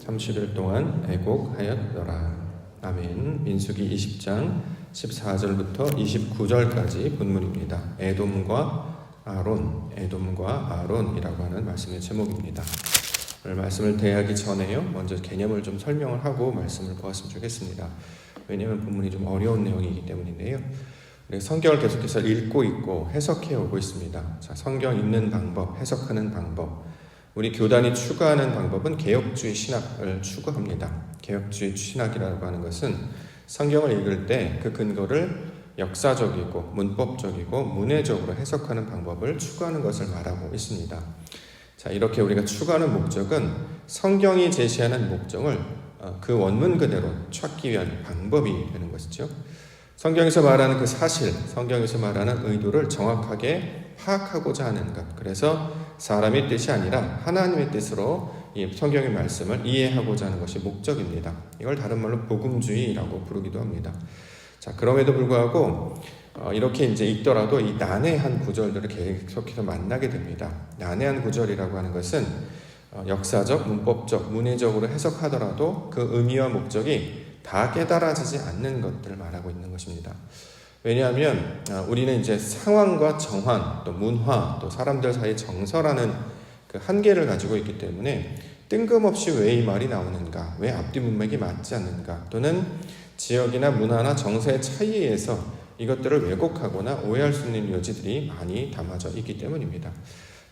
30일 동안 애곡하였더라. 아멘. 민수기 20장 14절부터 29절까지 본문입니다. 에돔과 아론이라고 하는 말씀의 제목입니다. 오늘 말씀을 대하기 전에요, 먼저 개념을 좀 설명을 하고 말씀을 보았으면 좋겠습니다. 왜냐하면 본문이 좀 어려운 내용이기 때문인데요. 우리 성경을 계속해서 읽고 있고 해석해 오고 있습니다. 자, 성경 읽는 방법, 해석하는 방법. 우리 교단이 추구하는 방법은 개혁주의 신학을 추구합니다. 개혁주의 신학이라고 하는 것은 성경을 읽을 때 그 근거를 역사적이고 문법적이고 문해적으로 해석하는 방법을 추구하는 것을 말하고 있습니다. 자, 이렇게 우리가 추구하는 목적은 성경이 제시하는 목적을 그 원문 그대로 찾기 위한 방법이 되는 것이죠. 성경에서 말하는 그 사실, 성경에서 말하는 의도를 정확하게 파악하고자 하는 것. 그래서 사람의 뜻이 아니라 하나님의 뜻으로 이 성경의 말씀을 이해하고자 하는 것이 목적입니다. 이걸 다른 말로 복음주의라고 부르기도 합니다. 자, 그럼에도 불구하고 이렇게 이제 읽더라도 이 난해한 구절들을 계속해서 만나게 됩니다. 난해한 구절이라고 하는 것은 역사적, 문법적, 문해적으로 해석하더라도 그 의미와 목적이 다 깨달아지지 않는 것들을 말하고 있는 것입니다. 왜냐하면 우리는 이제 상황과 정황, 또 문화, 또 사람들 사이의 정서라는 그 한계를 가지고 있기 때문에 뜬금없이 왜 이 말이 나오는가, 왜 앞뒤 문맥이 맞지 않는가, 또는 지역이나 문화나 정서의 차이에서 이것들을 왜곡하거나 오해할 수 있는 요지들이 많이 담아져 있기 때문입니다.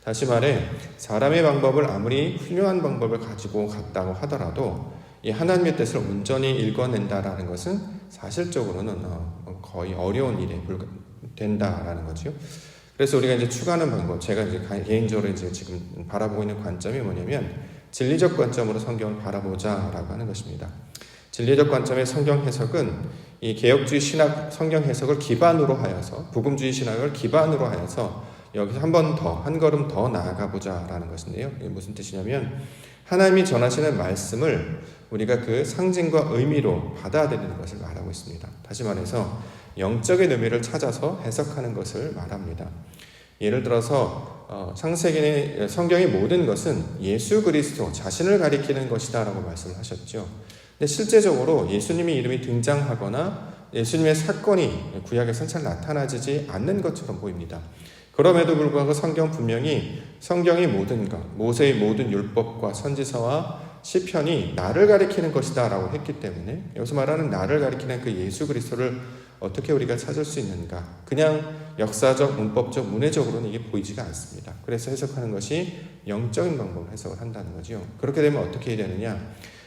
다시 말해 사람의 방법을 아무리 훌륭한 방법을 가지고 갔다고 하더라도 이 하나님의 뜻을 온전히 읽어낸다라는 것은 사실적으로는 거의 어려운 일에 된다라는 거죠. 그래서 우리가 이제 추구하는 방법, 제가 이제 개인적으로 이제 지금 바라보고 있는 관점이 뭐냐면 진리적 관점으로 성경을 바라보자라고 하는 것입니다. 진리적 관점의 성경 해석은 이 개혁주의 신학 성경 해석을 기반으로 하여서 복음주의 신학을 기반으로 하여서 여기서 한 걸음 더 나아가 보자라는 것인데요. 이게 무슨 뜻이냐면 하나님이 전하시는 말씀을 우리가 그 상징과 의미로 받아들이는 것을 말하고 있습니다. 다시 말해서 영적인 의미를 찾아서 해석하는 것을 말합니다. 예를 들어서 창세기의 성경의 모든 것은 예수 그리스도 자신을 가리키는 것이다 라고 말씀을 하셨죠. 근데 실제적으로 예수님의 이름이 등장하거나 예수님의 사건이 구약에서는 잘 나타나지 않는 것처럼 보입니다. 그럼에도 불구하고 분명히 성경의 모든 것, 모세의 모든 율법과 선지서와 시편이 나를 가리키는 것이다 라고 했기 때문에 여기서 말하는 나를 가리키는 그 예수 그리스도를 어떻게 우리가 찾을 수 있는가? 그냥 역사적, 문법적, 문해적으로는 이게 보이지가 않습니다. 그래서 해석하는 것이 영적인 방법으로 해석을 한다는 거죠. 그렇게 되면 어떻게 해야 되느냐?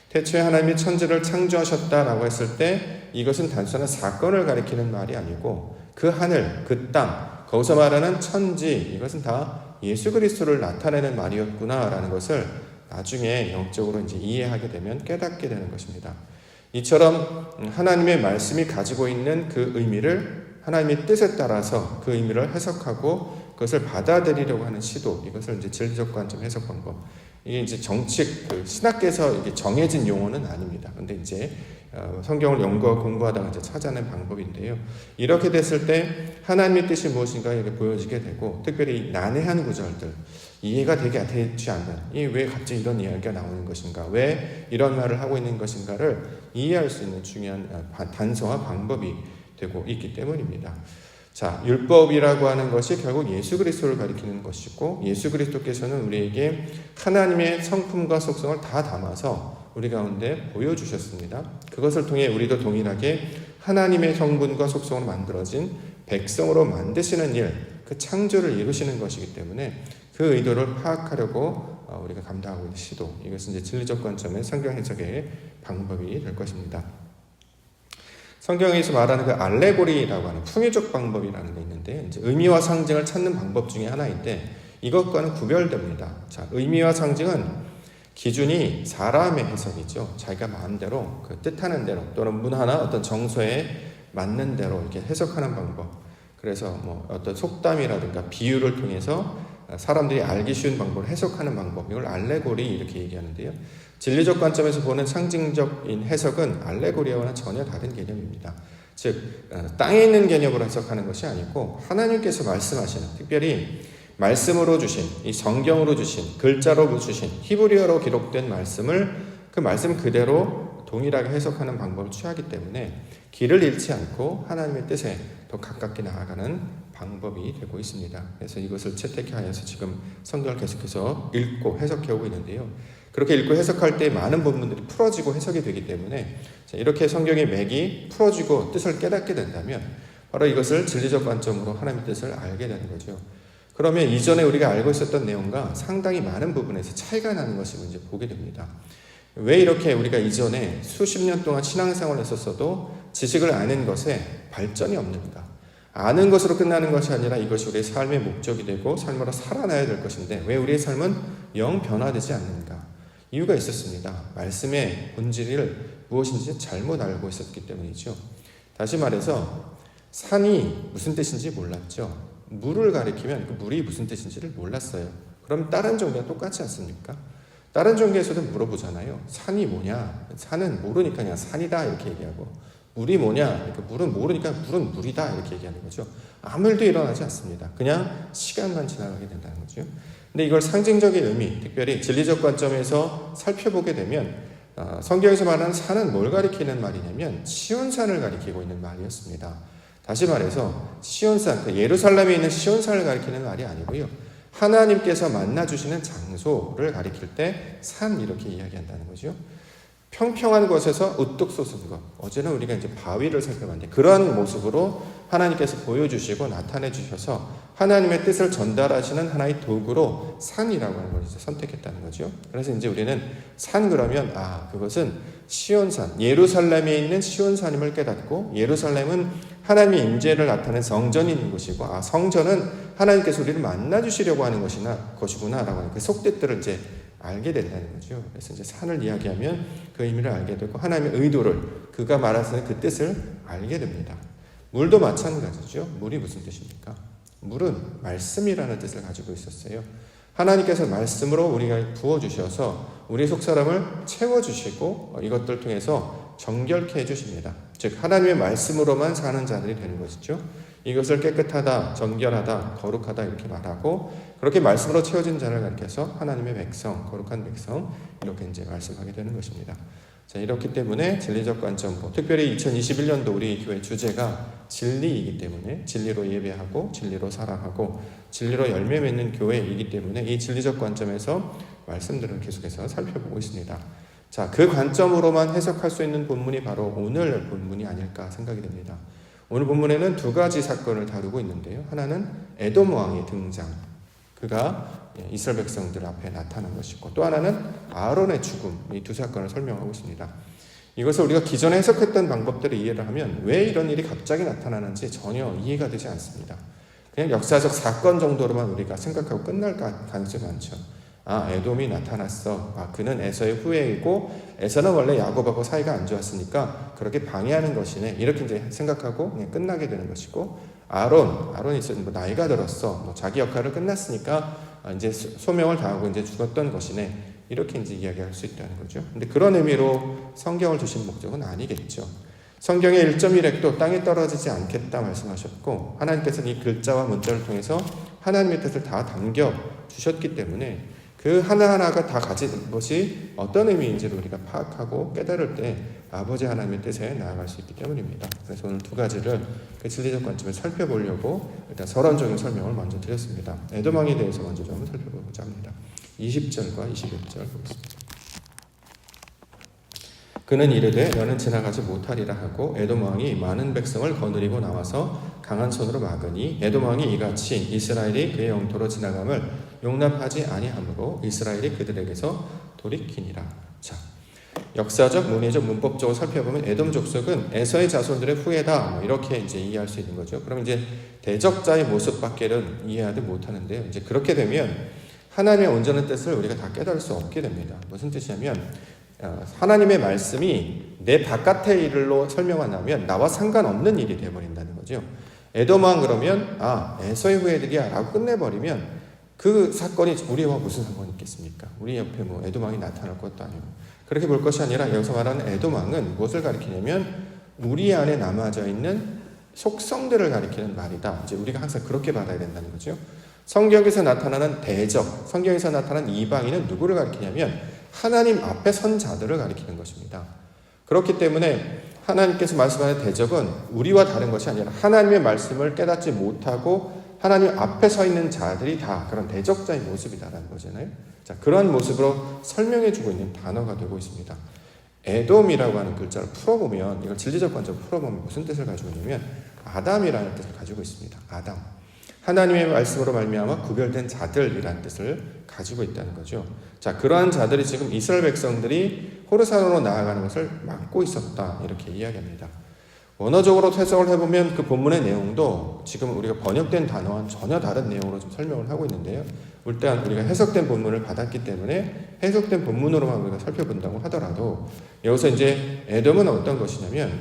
태초에 하나님이 천지를 창조하셨다라고 했을 때 이것은 단순한 사건을 가리키는 말이 아니고 그 하늘, 그 땅, 거기서 말하는 천지, 이것은 다 예수 그리스도를 나타내는 말이었구나라는 것을 나중에 영적으로 이제 이해하게 되면 깨닫게 되는 것입니다. 이처럼 하나님의 말씀이 가지고 있는 그 의미를 하나님의 뜻에 따라서 그 의미를 해석하고 그것을 받아들이려고 하는 시도, 이것을 이제 진리적 관점 해석 방법. 이게 이제 정식 신학계에서 이게 정해진 용어는 아닙니다. 근데 이제 성경을 연구하고 공부하다가 이제 찾아낸 방법인데요. 이렇게 됐을 때 하나님의 뜻이 무엇인가 이렇게 보여지게 되고, 특별히 난해한 구절들, 이해가 되지 않는, 왜 갑자기 이런 이야기가 나오는 것인가, 왜 이런 말을 하고 있는 것인가를 이해할 수 있는 중요한 단서와 방법이 되고 있기 때문입니다. 자, 율법이라고 하는 것이 결국 예수 그리스도를 가리키는 것이고, 예수 그리스도께서는 우리에게 하나님의 성품과 속성을 다 담아서 우리 가운데 보여주셨습니다. 그것을 통해 우리도 동일하게 하나님의 성분과 속성으로 만들어진 백성으로 만드시는 일, 그 창조를 이루시는 것이기 때문에 그 의도를 파악하려고 우리가 감당하고 있는 시도, 이것은 이제 진리적 관점의 성경 해석의 방법이 될 것입니다. 성경에서 말하는 그 알레고리라고 하는 풍유적 방법이라는 게 있는데, 이제 의미와 상징을 찾는 방법 중에 하나인데 이것과는 구별됩니다. 자, 의미와 상징은 기준이 사람의 해석이죠. 자기가 마음대로 그 뜻하는 대로 또는 문화나 어떤 정서에 맞는 대로 이렇게 해석하는 방법. 그래서 어떤 속담이라든가 비유를 통해서 사람들이 알기 쉬운 방법을 해석하는 방법, 이걸 알레고리 이렇게 얘기하는데요. 진리적 관점에서 보는 상징적인 해석은 알레고리와는 전혀 다른 개념입니다. 즉 땅에 있는 개념으로 해석하는 것이 아니고 하나님께서 말씀하시는, 특별히 말씀으로 주신, 이 성경으로 주신, 글자로 주신 히브리어로 기록된 말씀을 그 말씀 그대로 동일하게 해석하는 방법을 취하기 때문에 길을 잃지 않고 하나님의 뜻에 더 가깝게 나아가는 방법이 되고 있습니다. 그래서 이것을 채택하여서 지금 성경을 계속해서 읽고 해석해 오고 있는데요. 그렇게 읽고 해석할 때 많은 부분들이 풀어지고 해석이 되기 때문에 이렇게 성경의 맥이 풀어지고 뜻을 깨닫게 된다면 바로 이것을 진리적 관점으로 하나님의 뜻을 알게 되는 거죠. 그러면 이전에 우리가 알고 있었던 내용과 상당히 많은 부분에서 차이가 나는 것을 이제 보게 됩니다. 왜 이렇게 우리가 이전에 수십 년 동안 신앙생활을 했었어도 지식을 아는 것에 발전이 없는가? 아는 것으로 끝나는 것이 아니라 이것이 우리의 삶의 목적이 되고 삶으로 살아나야 될 것인데 왜 우리의 삶은 영 변화되지 않는가? 이유가 있었습니다. 말씀의 본질을 무엇인지 잘못 알고 있었기 때문이죠. 다시 말해서 산이 무슨 뜻인지 몰랐죠. 물을 가리키면 그 물이 무슨 뜻인지를 몰랐어요. 그럼 다른 종교와 똑같지 않습니까? 다른 종교에서도 물어보잖아요. 산이 뭐냐? 산은 모르니까 그냥 산이다 이렇게 얘기하고 물이 뭐냐? 그러니까 물은 모르니까 물은 물이다 이렇게 얘기하는 거죠. 아무 일도 일어나지 않습니다. 그냥 시간만 지나가게 된다는 거죠. 근데 이걸 상징적인 의미, 특별히 진리적 관점에서 살펴보게 되면 성경에서 말하는 산은 뭘 가리키는 말이냐면 시온산을 가리키고 있는 말이었습니다. 다시 말해서 시온산, 예루살렘에 있는 시온산을 가리키는 말이 아니고요. 하나님께서 만나주시는 장소를 가리킬 때 산 이렇게 이야기한다는 거죠. 평평한 곳에서 우뚝 솟은 것. 어제는 우리가 이제 바위를 살펴봤는데 그러한 모습으로 하나님께서 보여주시고 나타내 주셔서 하나님의 뜻을 전달하시는 하나의 도구로 산이라고 하는 걸 이제 선택했다는 거죠. 그래서 이제 우리는 산 그러면 그것은 시온산, 예루살렘에 있는 시온산임을 깨닫고 예루살렘은 하나님의 임재를 나타낸 성전이 있는 곳이고 성전은 하나님께서 우리를 만나 주시려고 하는 것이구나라고 하는 그 속뜻들을 이제 알게 된다는 거죠. 그래서 이제 산을 이야기하면 그 의미를 알게 되고 하나님의 의도를 그가 말하는 그 뜻을 알게 됩니다. 물도 마찬가지죠. 물이 무슨 뜻입니까? 물은 말씀이라는 뜻을 가지고 있었어요. 하나님께서 말씀으로 우리가 부어주셔서 우리 속사람을 채워주시고 이것들 통해서 정결케 해주십니다. 즉 하나님의 말씀으로만 사는 자들이 되는 것이죠. 이것을 깨끗하다, 정결하다, 거룩하다 이렇게 말하고 그렇게 말씀으로 채워진 자를 가리켜서 하나님의 백성, 거룩한 백성 이렇게 이제 말씀하게 되는 것입니다. 자, 이렇기 때문에 진리적 관점으로 특별히 2021년도 우리 교회 주제가 진리이기 때문에 진리로 예배하고 진리로 사랑하고 진리로 열매 맺는 교회이기 때문에 이 진리적 관점에서 말씀들을 계속해서 살펴보고 있습니다. 자, 그 관점으로만 해석할 수 있는 본문이 바로 오늘 본문이 아닐까 생각이 됩니다. 오늘 본문에는 두 가지 사건을 다루고 있는데요. 하나는 에돔 왕의 등장. 그가 이스라엘 백성들 앞에 나타난 것이고 또 하나는 아론의 죽음. 이 두 사건을 설명하고 있습니다. 이것을 우리가 기존에 해석했던 방법대로 이해를 하면 왜 이런 일이 갑자기 나타나는지 전혀 이해가 되지 않습니다. 그냥 역사적 사건 정도로만 우리가 생각하고 끝날 가능성이 많죠. 에돔이 나타났어. 그는 에서의 후예이고 에서는 원래 야곱하고 사이가 안 좋았으니까 그렇게 방해하는 것이네. 이렇게 이제 생각하고 그냥 끝나게 되는 것이고 아론이 나이가 들었어. 자기 역할을 끝났으니까 이제 소명을 다하고 이제 죽었던 것이네. 이렇게 이제 이야기할 수 있다는 거죠. 근데 그런 의미로 성경을 주신 목적은 아니겠죠. 성경의 1.1획도 땅에 떨어지지 않겠다 말씀하셨고 하나님께서는 이 글자와 문자를 통해서 하나님의 뜻을 다 담겨 주셨기 때문에 그 하나하나가 다 가진 것이 어떤 의미인지를 우리가 파악하고 깨달을 때 아버지 하나님의 뜻에 나아갈 수 있기 때문입니다. 그래서 오늘 두 가지를 그 진리적 관점에 살펴보려고 일단 서론적인 설명을 먼저 드렸습니다. 에돔 왕에 대해서 먼저 좀 살펴보고자 합니다. 20절과 21절 보겠습니다. 그는 이르되 너는 지나가지 못하리라 하고 에돔 왕이 많은 백성을 거느리고 나와서 강한 손으로 막으니 에돔 왕이 이같이 이스라엘이 그의 영토로 지나감을 용납하지 아니하므로 이스라엘이 그들에게서 돌이키니라. 자, 역사적, 문예적, 문법적으로 살펴보면 에돔 족속은 에서의 자손들의 후예다. 이렇게 이제 이해할 수 있는 거죠. 그럼 이제 대적자의 모습밖에는 이해하지 못하는데요. 이제 그렇게 되면 하나님의 온전한 뜻을 우리가 다 깨달을 수 없게 됩니다. 무슨 뜻이냐면 하나님의 말씀이 내 바깥의 일로 설명한다면 나와 상관없는 일이 되어버린다는 거죠. 에돔 왕 그러면 에서의 후예들이야 라고 끝내버리면 그 사건이 우리와 무슨 상관이 있겠습니까? 우리 옆에 에돔 왕이 나타날 것도 아니고 그렇게 볼 것이 아니라 여기서 말하는 에돔 왕은 무엇을 가리키냐면 우리 안에 남아져 있는 속성들을 가리키는 말이다. 이제 우리가 항상 그렇게 받아야 된다는 거죠. 성경에서 나타나는 대적, 성경에서 나타나는 이방인은 누구를 가리키냐면 하나님 앞에 선 자들을 가리키는 것입니다. 그렇기 때문에 하나님께서 말씀하는 대적은 우리와 다른 것이 아니라 하나님의 말씀을 깨닫지 못하고 하나님 앞에 서 있는 자들이 다 그런 대적자의 모습이다라는 거잖아요. 자, 그런 모습으로 설명해주고 있는 단어가 되고 있습니다. 에돔이라고 하는 글자를 풀어보면, 이걸 진리적 관점으로 풀어보면 무슨 뜻을 가지고 있냐면 아담이라는 뜻을 가지고 있습니다. 아담. 하나님의 말씀으로 말미암아 구별된 자들이라는 뜻을 가지고 있다는 거죠. 자, 그러한 자들이 지금 이스라엘 백성들이 호르산으로 나아가는 것을 막고 있었다, 이렇게 이야기합니다. 원어적으로 해석을 해보면 그 본문의 내용도 지금 우리가 번역된 단어와는 전혀 다른 내용으로 좀 설명을 하고 있는데요. 일단 우리가 해석된 본문을 받았기 때문에 해석된 본문으로만 우리가 살펴본다고 하더라도 여기서 이제 에돔은 어떤 것이냐면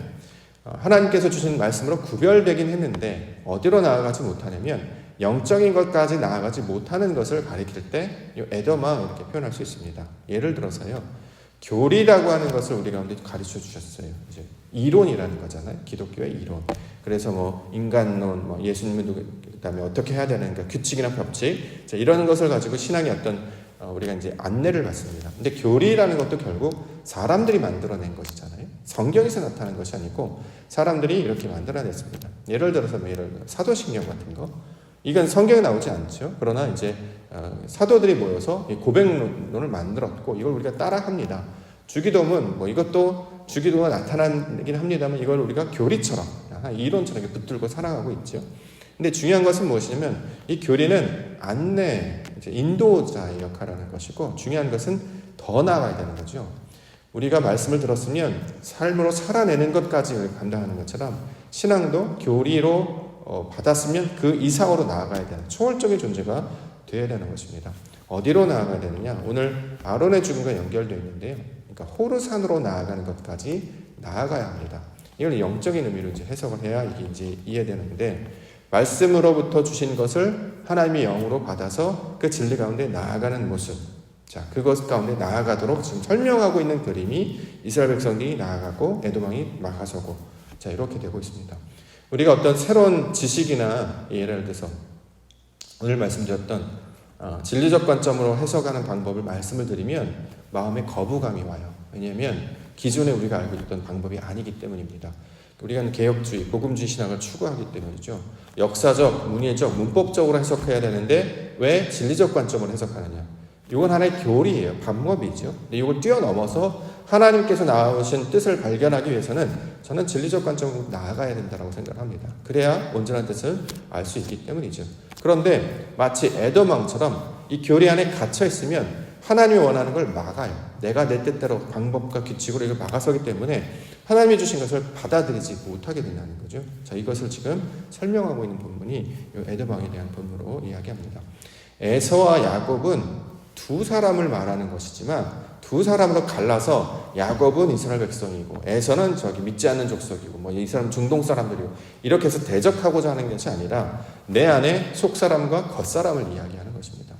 하나님께서 주신 말씀으로 구별되긴 했는데 어디로 나아가지 못하냐면 영적인 것까지 나아가지 못하는 것을 가리킬 때 이 에돔아 이렇게 표현할 수 있습니다. 예를 들어서요, 교리라고 하는 것을 우리 가운데 가르쳐 주셨어요. 이제 이론이라는 거잖아요. 기독교의 이론. 그래서 뭐 인간론, 뭐 예수님은 그다음에 어떻게 해야 되는가, 규칙이나 법칙, 이런 것을 가지고 신앙의 어떤 우리가 이제 안내를 받습니다. 근데 교리라는 것도 결국 사람들이 만들어낸 것이잖아요. 성경에서 나타난 것이 아니고 사람들이 이렇게 만들어냈습니다. 예를 들어서 사도신경 같은 거, 이건 성경에 나오지 않죠. 그러나 이제 사도들이 모여서 고백론을 만들었고 이걸 우리가 따라합니다. 주기도문 이것도 주기도가 나타나긴 합니다만 이걸 우리가 교리처럼 이론처럼 붙들고 살아가고 있죠. 근데 중요한 것은 무엇이냐면 이 교리는 안내, 인도자의 역할을 하는 것이고 중요한 것은 더 나아가야 되는 거죠. 우리가 말씀을 들었으면 삶으로 살아내는 것까지 감당하는 것처럼 신앙도 교리로 받았으면 그 이상으로 나아가야 되는 초월적인 존재가 되어야 되는 것입니다. 어디로 나아가야 되느냐? 오늘 아론의 죽음과 연결되어 있는데요. 그러니까 호르산으로 나아가는 것까지 나아가야 합니다. 이걸 영적인 의미로 이제 해석을 해야 이게 이제 이해되는데, 말씀으로부터 주신 것을 하나님의 영으로 받아서 그 진리 가운데 나아가는 모습. 자, 그것 가운데 나아가도록 지금 설명하고 있는 그림이 이스라엘 백성들이 나아가고 에돔 왕이 막아서고, 자, 이렇게 되고 있습니다. 우리가 어떤 새로운 지식이나 예를 들어서 오늘 말씀드렸던 진리적 관점으로 해석하는 방법을 말씀을 드리면 마음에 거부감이 와요. 왜냐하면 기존에 우리가 알고 있던 방법이 아니기 때문입니다. 우리가 개혁주의, 복음주의 신학을 추구하기 때문이죠. 역사적, 문예적, 문법적으로 해석해야 되는데 왜 진리적 관점으로 해석하느냐? 이건 하나의 교리예요. 방법이죠. 근데 이걸 뛰어넘어서 하나님께서 나오신 뜻을 발견하기 위해서는 저는 진리적 관점으로 나아가야 된다고 생각합니다. 그래야 온전한 뜻을 알 수 있기 때문이죠. 그런데 마치 에돔 왕처럼 이 교리 안에 갇혀 있으면 하나님이 원하는 걸 막아요. 내가 내 뜻대로 방법과 규칙으로 이걸 막아서기 때문에 하나님이 주신 것을 받아들이지 못하게 된다는 거죠. 자, 이것을 지금 설명하고 있는 본문이 이 에돔 왕에 대한 본문으로 이야기합니다. 에서와 야곱은 두 사람을 말하는 것이지만 두 사람으로 갈라서 야곱은 이스라엘 백성이고 에서는 믿지 않는 족속이고 이 사람 중동 사람들이고 이렇게 해서 대적하고자 하는 것이 아니라 내 안에 속사람과 겉사람을 이야기하는 것입니다.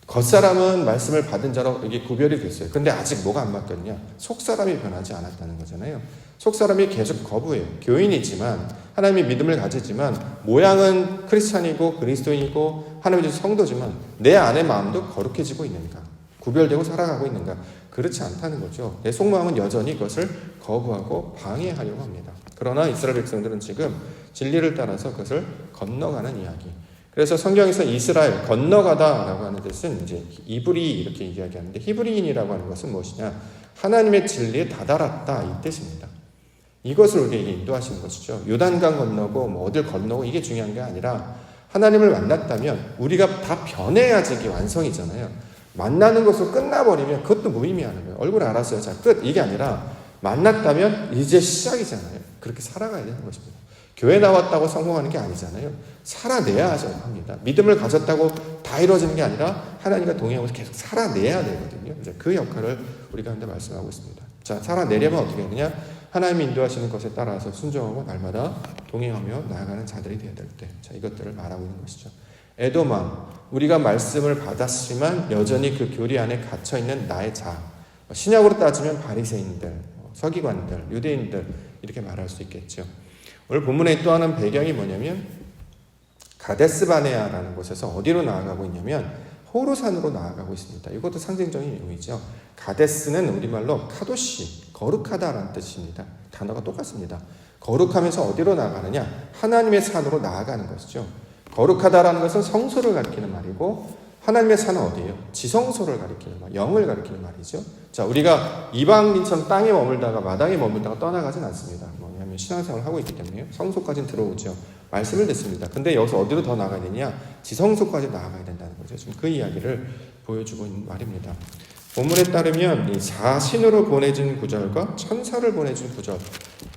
겉사람은 말씀을 받은 자로 이게 구별이 됐어요. 근데 아직 뭐가 안 바뀌었냐? 속사람이 변하지 않았다는 거잖아요. 속사람이 계속 거부해요. 교인이지만 하나님의 믿음을 가지지만 모양은 크리스찬이고 그리스도인이고 하나님의 성도지만 내 안의 마음도 거룩해지고 있는가? 구별되고 살아가고 있는가? 그렇지 않다는 거죠. 내 속마음은 여전히 그것을 거부하고 방해하려고 합니다. 그러나 이스라엘 백성들은 지금 진리를 따라서 그것을 건너가는 이야기. 그래서 성경에서 이스라엘, 건너가다라고 하는 뜻은 이제 이브리 이렇게 이야기하는데 히브리인이라고 하는 것은 무엇이냐? 하나님의 진리에 다다랐다 이 뜻입니다. 이것을 우리에게 인도하시는 것이죠. 요단강 건너고 어딜 건너고 이게 중요한 게 아니라 하나님을 만났다면 우리가 다 변해야지 이게 완성이잖아요. 만나는 것으로 끝나버리면 그것도 무의미하는 거예요. 얼굴 알았어요. 자, 끝. 이게 아니라 만났다면 이제 시작이잖아요. 그렇게 살아가야 되는 것입니다. 교회 나왔다고 성공하는 게 아니잖아요. 살아내야 합니다. 믿음을 가졌다고 다 이루어지는 게 아니라 하나님과 동행하면서 계속 살아내야 되거든요. 이제 그 역할을 우리 가운데 말씀하고 있습니다. 자, 살아내려면 어떻게 하느냐? 하나님이 인도하시는 것에 따라서 순종하고 날마다 동행하며 나아가는 자들이 되어야 될 때, 자, 이것들을 말하고 있는 것이죠. 에돔 왕, 우리가 말씀을 받았지만 여전히 그 교리 안에 갇혀있는 나의 자, 신약으로 따지면 바리새인들, 서기관들, 유대인들 이렇게 말할 수 있겠죠. 오늘 본문에 또 하는 배경이 뭐냐면 가데스바네아라는 곳에서 어디로 나아가고 있냐면 호르산으로 나아가고 있습니다. 이것도 상징적인 내용이죠. 가데스는 우리말로 카도시, 거룩하다라는 뜻입니다. 단어가 똑같습니다. 거룩하면서 어디로 나아가느냐? 하나님의 산으로 나아가는 것이죠. 거룩하다라는 것은 성소를 가리키는 말이고, 하나님의 산은 어디예요? 지성소를 가리키는 말, 영을 가리키는 말이죠. 자, 우리가 이방인처럼 땅에 머물다가 마당에 머물다가 떠나가진 않습니다. 뭐냐면 신앙생활을 하고 있기 때문에 성소까지는 들어오죠. 말씀을 듣습니다. 근데 여기서 어디로 더 나가야 되냐? 지성소까지 나아가야 된다는 거죠. 지금 그 이야기를 보여주고 있는 말입니다. 본문에 따르면 이 사신으로 보내진 구절과 천사를 보내진 구절,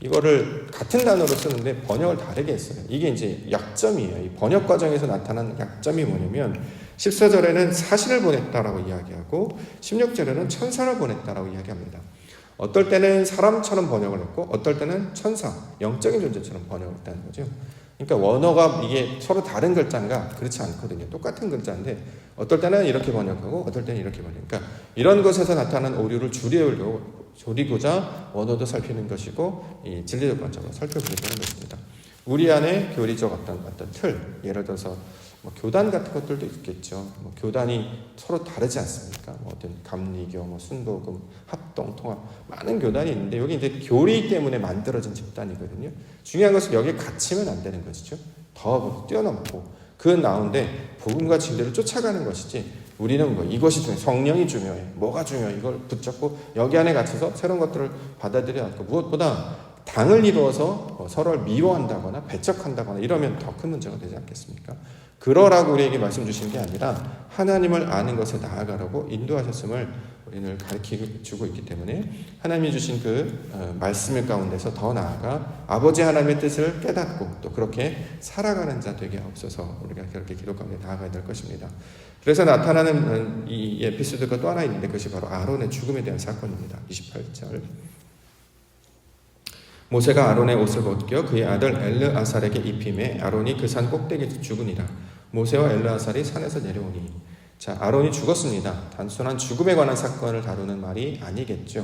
이거를 같은 단어로 쓰는데 번역을 다르게 했어요. 이게 이제 약점이에요. 이 번역 과정에서 나타난 약점이 뭐냐면 14절에는 사신을 보냈다라고 이야기하고 16절에는 천사를 보냈다라고 이야기합니다. 어떨 때는 사람처럼 번역을 했고 어떨 때는 천사, 영적인 존재처럼 번역을 했다는 거죠. 그러니까 원어가 이게 서로 다른 글자인가? 그렇지 않거든요. 똑같은 글자인데 어떨 때는 이렇게 번역하고 어떨 때는 이렇게 번역. 그러니까 이런 것에서 나타나는 오류를 줄이고자 원어도 살피는 것이고 이 진리적 관점으로 살펴보겠다는 것입니다. 우리 안에 교리적 어떤 틀, 예를 들어서 교단 같은 것들도 있겠죠. 교단이 서로 다르지 않습니까? 어떤 감리교, 순복음, 합동, 통합, 많은 교단이 있는데 여기 이제 교리 때문에 만들어진 집단이거든요. 중요한 것은 여기에 갇히면 안 되는 것이죠. 더 뛰어넘고 그 가운데 복음과 진리를 쫓아가는 것이지. 우리는 이것이 중요해. 성령이 중요해. 뭐가 중요해? 이걸 붙잡고 여기 안에 갇혀서 새로운 것들을 받아들여야 하고 무엇보다 당을 이루어서 서로를 미워한다거나 배척한다거나 이러면 더 큰 문제가 되지 않겠습니까? 그러라고 우리에게 말씀 주신 게 아니라 하나님을 아는 것에 나아가라고 인도하셨음을 우리는 가르쳐주고 있기 때문에 하나님이 주신 그 말씀 가운데서 더 나아가 아버지 하나님의 뜻을 깨닫고 또 그렇게 살아가는 자 되게 없어서 우리가 그렇게 기도 가운데 나아가야 될 것입니다. 그래서 나타나는 이 에피소드가 또 하나 있는데 그것이 바로 아론의 죽음에 대한 사건입니다. 28절 모세가 아론의 옷을 벗겨 그의 아들 엘르아살에게 입히매 아론이 그 산 꼭대기에서 죽으니라. 모세와 엘르아살이 산에서 내려오니. 자, 아론이 죽었습니다. 단순한 죽음에 관한 사건을 다루는 말이 아니겠죠.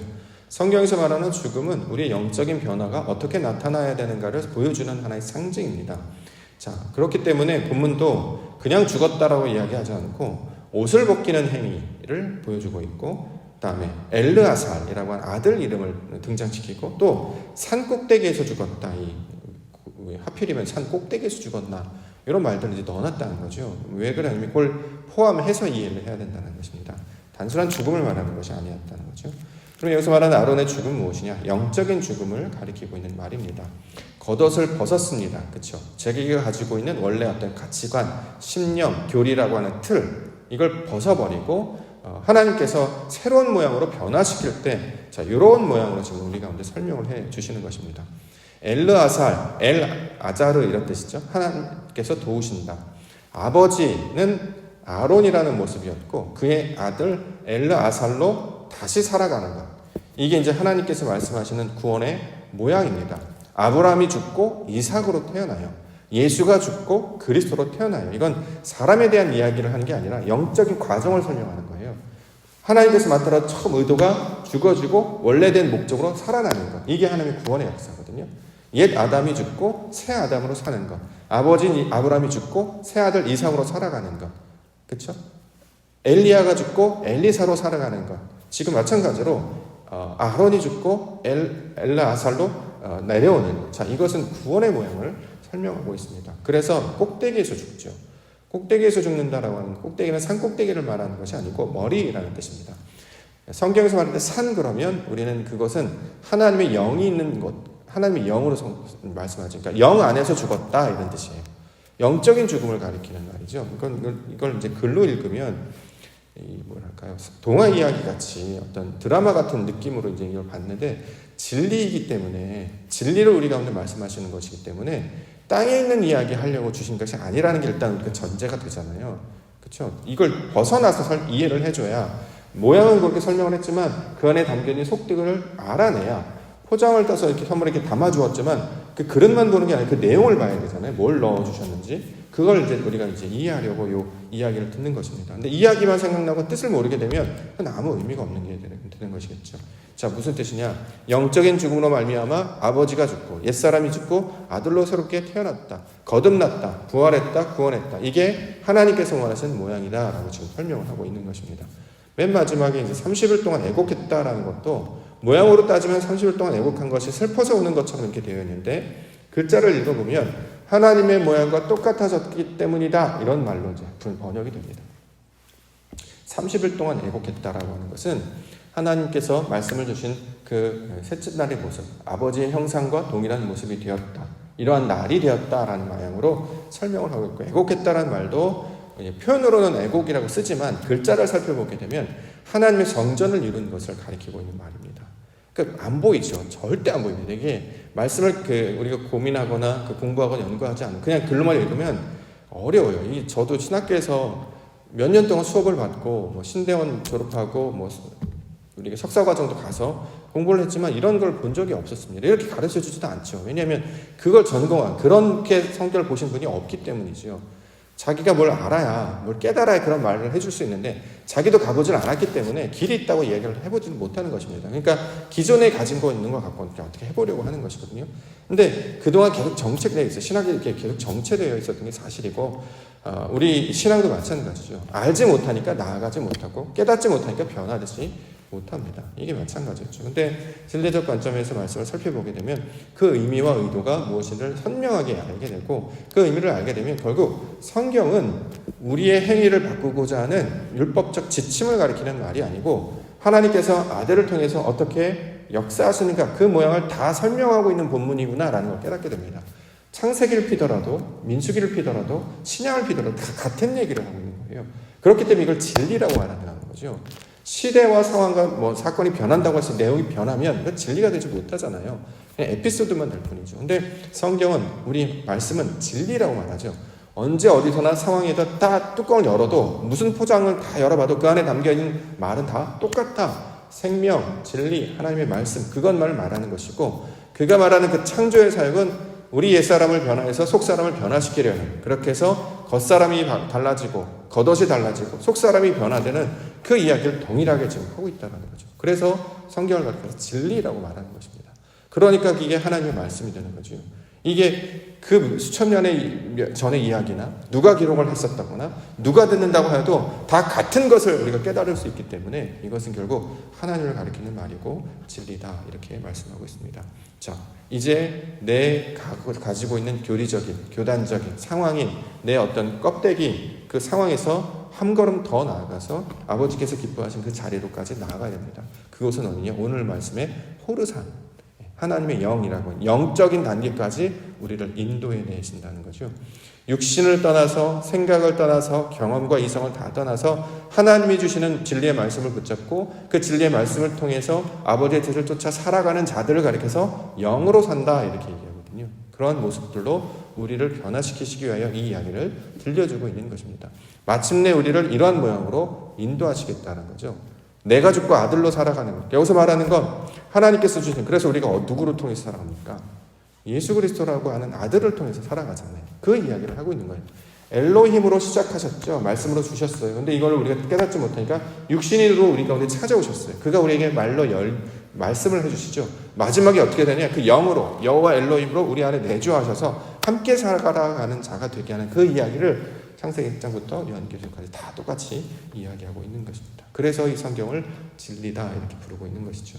성경에서 말하는 죽음은 우리의 영적인 변화가 어떻게 나타나야 되는가를 보여주는 하나의 상징입니다. 자, 그렇기 때문에 본문도 그냥 죽었다라고 이야기하지 않고 옷을 벗기는 행위를 보여주고 있고 그 다음에 엘르아살이라고 하는 아들 이름을 등장시키고 또 산 꼭대기에서 죽었다. 하필이면 산 꼭대기에서 죽었나 이런 말들을 이제 넣어놨다는 거죠. 왜 그러냐면 그걸 포함해서 이해를 해야 된다는 것입니다. 단순한 죽음을 말하는 것이 아니었다는 거죠. 그럼 여기서 말하는 아론의 죽음은 무엇이냐? 영적인 죽음을 가리키고 있는 말입니다. 겉옷을 벗었습니다. 그렇죠? 자기가 가지고 있는 원래 어떤 가치관, 신념, 교리라고 하는 틀 이걸 벗어버리고 하나님께서 새로운 모양으로 변화시킬 때 자, 이런 모양으로 지금 우리 가운데 설명을 해 주시는 것입니다. 엘르아살, 엘아자르 이런 뜻이죠. 하나님께서 도우신다. 아버지는 아론이라는 모습이었고 그의 아들 엘르아살로 다시 살아가는 것. 이게 이제 하나님께서 말씀하시는 구원의 모양입니다. 아브라함이 죽고 이삭으로 태어나요. 예수가 죽고 그리스도로 태어나요. 이건 사람에 대한 이야기를 하는 게 아니라 영적인 과정을 설명하는 거예요. 하나님께서 만들어 처음 의도가 죽어지고 원래된 목적으로 살아나는 것. 이게 하나님의 구원의 역사거든요. 옛 아담이 죽고 새 아담으로 사는 것. 아버지 아브라함이 죽고 새 아들 이삭으로 살아가는 것. 그렇죠? 엘리야가 죽고 엘리사로 살아가는 것. 지금 마찬가지로 아론이 죽고 엘르아살로 내려오는. 자, 이것은 구원의 모양을 설명하고 있습니다. 그래서 꼭대기에서 죽죠. 꼭대기에서 죽는다라고 하는 꼭대기는 산 꼭대기를 말하는 것이 아니고 머리라는 뜻입니다. 성경에서 말할 때 산 그러면 우리는 그것은 하나님의 영이 있는 곳, 하나님의 영으로 말씀하죠. 그러니까 영 안에서 죽었다 이런 뜻이에요. 영적인 죽음을 가리키는 말이죠. 이걸 이제 글로 읽으면 뭐랄까요? 동화 이야기 같이 어떤 드라마 같은 느낌으로 이제 이걸 봤는데 진리이기 때문에 진리를 우리 가운데 말씀하시는 것이기 때문에 땅에 있는 이야기 하려고 주신 것이 아니라는 게 일단 그 전제가 되잖아요. 그렇죠? 이걸 벗어나서 이해를 해줘야 모양은 그렇게 설명을 했지만 그 안에 담겨있는 속뜻을 알아내야 포장을 떠서 이렇게 선물에 이렇게 담아주었지만 그 그릇만 보는 게 아니라 그 내용을 봐야 되잖아요. 뭘 넣어주셨는지 그걸 이제 우리가 이제 이해하려고 요 이야기를 듣는 것입니다. 근데 이야기만 생각나고 뜻을 모르게 되면 그건 아무 의미가 없는 게 되는 것이겠죠. 자, 무슨 뜻이냐? 영적인 죽음으로 말미암아 아버지가 죽고 옛사람이 죽고 아들로 새롭게 태어났다, 거듭났다, 부활했다, 구원했다. 이게 하나님께서 원하시는 모양이다라고 지금 설명을 하고 있는 것입니다. 맨 마지막에 이제 30일 동안 애곡했다라는 것도 모양으로 따지면 30일 동안 애곡한 것이 슬퍼서 우는 것처럼 이렇게 되어 있는데 글자를 읽어보면 하나님의 모양과 똑같아졌기 때문이다, 이런 말로 이제 번역이 됩니다. 30일 동안 애곡했다라고 하는 것은 하나님께서 말씀을 주신 그 셋째 날의 모습, 아버지의 형상과 동일한 모습이 되었다, 이러한 날이 되었다라는 방향으로 설명을 하고 있고, 애곡했다라는 말도 표현으로는 애곡이라고 쓰지만 글자를 살펴보게 되면 하나님의 성전을 이룬 것을 가리키고 있는 말입니다. 그러니까 안 보이죠. 절대 안 보입니다. 이게 말씀을 우리가 고민하거나 공부하거나 연구하지 않고 그냥 글로만 읽으면 어려워요. 저도 신학교에서 몇 년 동안 수업을 받고 신대원 졸업하고 우리가 석사과정도 가서 공부를 했지만 이런 걸 본 적이 없었습니다. 이렇게 가르쳐 주지도 않죠. 왜냐하면 그걸 전공한, 그렇게 성경을 보신 분이 없기 때문이죠. 자기가 뭘 알아야, 뭘 깨달아야 그런 말을 해줄 수 있는데 자기도 가보질 않았기 때문에 길이 있다고 얘기를 해보지 못하는 것입니다. 그러니까 기존에 가진 거 있는 거 갖고 어떻게 해보려고 하는 것이거든요. 근데 그동안 계속 정체되어 있어요. 신학이 이렇게 계속 정체되어 있었던 게 사실이고, 우리 신앙도 마찬가지죠. 알지 못하니까 나아가지 못하고 깨닫지 못하니까 변화되지 못합니다. 이게 마찬가지였죠. 근데 진리적 관점에서 말씀을 살펴보게 되면 그 의미와 의도가 무엇인지를 선명하게 알게 되고, 그 의미를 알게 되면 결국 성경은 우리의 행위를 바꾸고자 하는 율법적 지침을 가리키는 말이 아니고 하나님께서 아들을 통해서 어떻게 역사하시는가, 그 모양을 다 설명하고 있는 본문이구나라는 걸 깨닫게 됩니다. 창세기를 피더라도 민수기를 피더라도 신약을 피더라도 다 같은 얘기를 하고 있는 거예요. 그렇기 때문에 이걸 진리라고 말하는 거죠. 시대와 상황과 사건이 변한다고 해서 내용이 변하면 그 진리가 되지 못하잖아요. 그냥 에피소드만 될 뿐이죠. 근데 성경은, 우리 말씀은 진리라고 말하죠. 언제 어디서나 상황에다 다 뚜껑을 열어도, 무슨 포장을 다 열어봐도 그 안에 담겨있는 말은 다 똑같다. 생명, 진리, 하나님의 말씀, 그것만을 말하는 것이고, 그가 말하는 그 창조의 사역은 우리 옛사람을 변화해서 속사람을 변화시키려는, 그렇게 해서 겉사람이 달라지고 겉옷이 달라지고 속사람이 변화되는 그 이야기를 동일하게 지금 하고 있다는 거죠. 그래서 성경을 가리켜서 진리라고 말하는 것입니다. 그러니까 이게 하나님의 말씀이 되는 거죠. 이게 그 수천 년의 전의 이야기나 누가 기록을 했었다거나 누가 듣는다고 해도 다 같은 것을 우리가 깨달을 수 있기 때문에 이것은 결국 하나님을 가리키는 말이고 진리다, 이렇게 말씀하고 있습니다. 자, 이제 내 가지고 있는 교리적인, 교단적인 상황인 내 어떤 껍데기, 그 상황에서 한 걸음 더 나아가서 아버지께서 기뻐하신 그 자리로까지 나아가야 됩니다. 그곳은 어디냐? 오늘 말씀의 호르산, 하나님의 영이라고, 영적인 단계까지 우리를 인도해 내신다는 거죠. 육신을 떠나서, 생각을 떠나서, 경험과 이성을 다 떠나서 하나님이 주시는 진리의 말씀을 붙잡고 그 진리의 말씀을 통해서 아버지의 뜻을 쫓아 살아가는 자들을 가리켜서 영으로 산다, 이렇게 얘기하거든요. 그런 모습들로 우리를 변화시키시기 위하여 이 이야기를 들려주고 있는 것입니다. 마침내 우리를 이러한 모양으로 인도하시겠다는 거죠. 내가 죽고 아들로 살아가는 것. 여기서 말하는 건 하나님께서 주신, 그래서 우리가 누구를 통해서 살아갑니까? 예수 그리스도라고 하는 아들을 통해서 살아가잖아요. 그 이야기를 하고 있는 거예요. 엘로힘으로 시작하셨죠. 말씀으로 주셨어요. 근데 이걸 우리가 깨닫지 못하니까 육신으로 우리 가운데 찾아오셨어요. 그가 우리에게 말씀을 해주시죠. 마지막에 어떻게 되냐? 그 영으로, 여호와 엘로힘으로 우리 안에 내주하셔서 함께 살아가는 자가 되게 하는 그 이야기를 창세기 1장부터 요한계시록까지 다 똑같이 이야기하고 있는 것입니다. 그래서 이 성경을 진리다, 이렇게 부르고 있는 것이죠.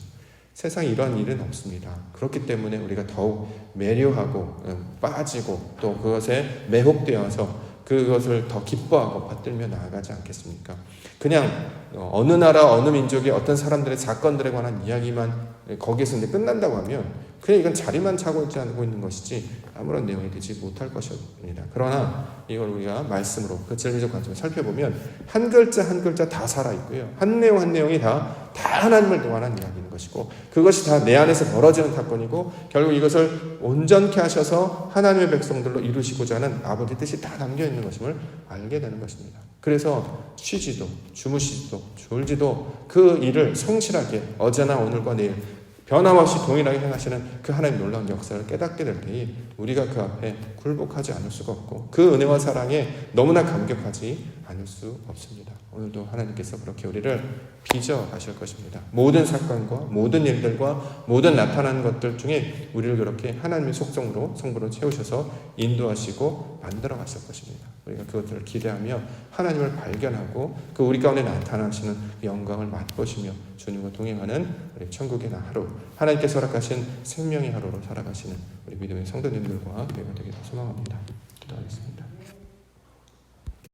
세상에 이런 일은 없습니다. 그렇기 때문에 우리가 더욱 매료하고 빠지고 또 그것에 매혹되어서 그것을 더 기뻐하고 받들며 나아가지 않겠습니까? 그냥 어느 나라 어느 민족의 어떤 사람들의 사건들에 관한 이야기만 거기에서 이제 끝난다고 하면 그냥 이건 자리만 차고 있지 않고 있는 것이지 아무런 내용이 되지 못할 것입니다. 그러나 이걸 우리가 말씀으로 그 진리적 관점을 살펴보면 한 글자 한 글자 다 살아있고요. 한 내용 한 내용이 다 하나님을 동안한 이야기인 것이고 그것이 다 내 안에서 벌어지는 사건이고 결국 이것을 온전케 하셔서 하나님의 백성들로 이루시고자 하는 아버지 뜻이 다 담겨있는 것임을 알게 되는 것입니다. 그래서 쉬지도 주무시지도 졸지도 그 일을 성실하게 어제나 오늘과 내일 변함없이 동일하게 행하시는 그 하나님의 놀라운 역사를 깨닫게 될 때에 우리가 그 앞에 굴복하지 않을 수가 없고 그 은혜와 사랑에 너무나 감격하지 않을 수 없습니다. 오늘도 하나님께서 그렇게 우리를 빚어 가실 것입니다. 모든 사건과 모든 일들과 모든 나타나는 것들 중에 우리를 그렇게 하나님의 속성으로 성부로 채우셔서 인도하시고 만들어 가실 것입니다. 우리가 그것들을 기대하며 하나님을 발견하고 그 우리 가운데 나타나시는 영광을 맛보시며 주님과 동행하는 우리 천국의 하루, 하나님께서 허락하신 생명의 하루로 살아가시는 우리 믿음의 성도님들과 되기를 소망합니다.